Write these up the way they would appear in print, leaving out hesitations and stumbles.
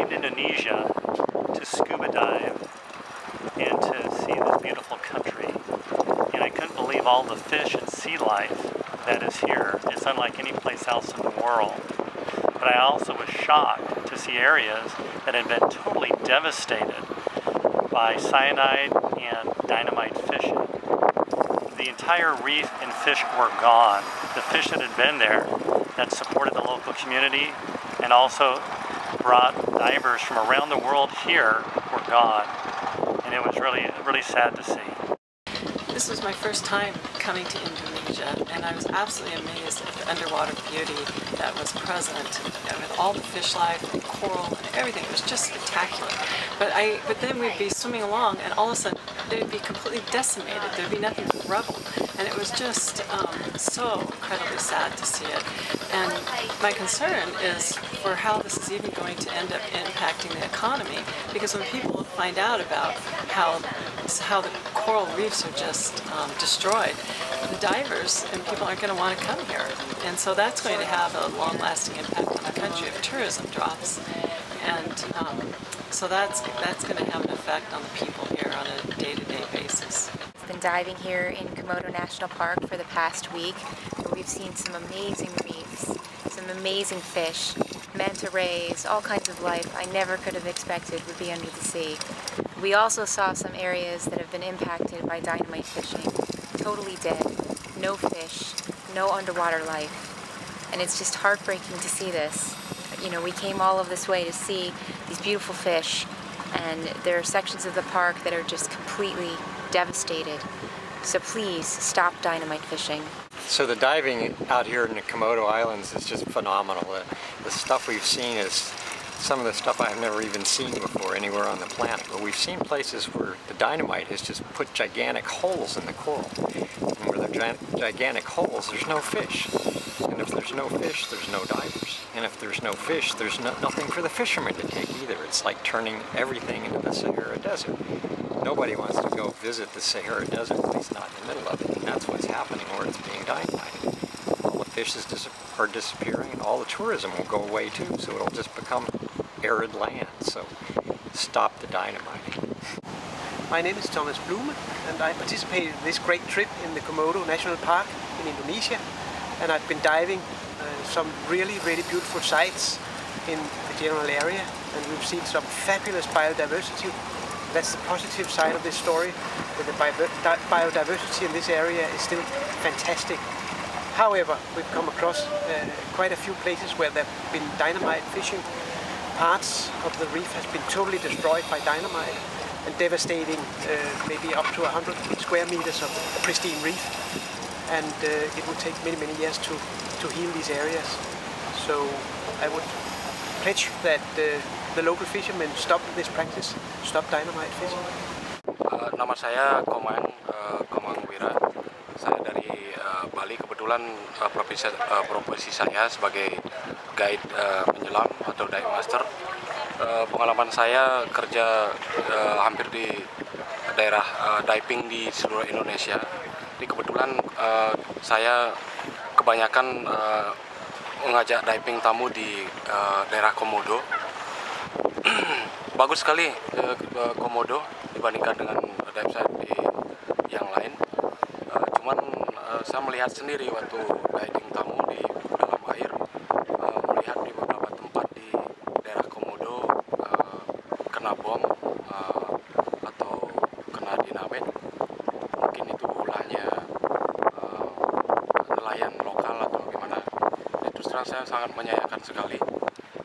came to Indonesia to scuba dive and to see this beautiful country. And I couldn't believe all the fish and sea life that is here. It's unlike any place else in the world. But I also was shocked to see areas that had been totally devastated by cyanide and dynamite fishing. The entire reef and fish were gone. The fish that had been there, that supported the local community and also brought divers from around the world here, were gone. And it was really sad to see. This was my first time coming to Indonesia, and I was absolutely amazed at the underwater beauty that was present, with all the fish life and coral and everything. It was just spectacular. But then we'd be swimming along, and all of a sudden they'd be completely decimated. There'd be nothing but rubble, and it was just so incredibly sad to see it. And my concern is for how this is even going to end up impacting the economy, because when people find out about how the coral reefs are just destroyed, the divers and people aren't going to want to come here. And so that's going to have a long-lasting impact on the country if tourism drops. And so that's going to have an effect on the people here on a day-to-day basis. I've been diving here in Komodo National Park for the past week, where we've seen some amazing reefs, some amazing fish, manta rays, all kinds of life I never could have expected would be under the sea. We also saw some areas that have been impacted by dynamite fishing, totally dead, no fish, no underwater life, and it's just heartbreaking to see this. You know, we came all of this way to see these beautiful fish, and there are sections of the park that are just completely devastated. So please stop dynamite fishing. So the diving out here in the Komodo Islands is just phenomenal. The stuff we've seen is some of the stuff I've never even seen before anywhere on the planet. But we've seen places where the dynamite has just put gigantic holes in the coral. And where there are gigantic holes, there's no fish. And if there's no fish, there's no divers. And if there's no fish, there's nothing for the fishermen to take either. It's like turning everything into the Sahara Desert. Nobody wants to go visit the Sahara Desert, at least not in the middle of it. And that's what's happening where it's being dynamited. All the fish are disappearing, and all the tourism will go away too, so it'll just become arid land. So stop the dynamiting. My name is Thomas Blume, and I participated in this great trip in the Komodo National Park in Indonesia. And I've been diving some really beautiful sites in the general area, and we've seen some fabulous biodiversity. That's the positive side of this story, that the biodiversity in this area is still fantastic. However, we've come across quite a few places where there have been dynamite fishing. Parts of the reef has been totally destroyed by dynamite and devastating maybe up to 100 square meters of pristine reef. And it will take many years to heal these areas. So I would pledge that the local fishermen stop this practice, stop dynamite fishing. Nama saya Komang Wira. Saya dari Bali. Kebetulan profesi saya sebagai guide penyelam atau dive master. Pengalaman saya kerja hampir di daerah diving di seluruh Indonesia. Jadi kebetulan saya kebanyakan mengajak diving tamu di daerah Komodo. Bagus sekali Komodo dibandingkan dengan dive site di yang lain. Cuman saya melihat sendiri waktu diving tamu di dalam air, melihat di beberapa tempat di daerah Komodo kena bom atau kena dinamit. Mungkin itu ulahnya nelayan lokal atau gimana. Terus terang saya sangat menyayangkan sekali,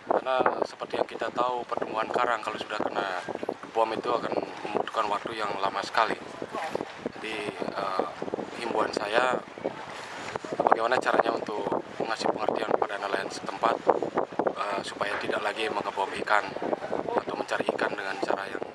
karena seperti yang kita tahu pertumbuhan karang kalau sudah kena bom itu akan membutuhkan waktu yang lama sekali. Jadi himbauan saya, bagaimana caranya untuk mengasih pengertian kepada nelayan setempat supaya tidak lagi mengebom ikan atau mencari ikan dengan cara yang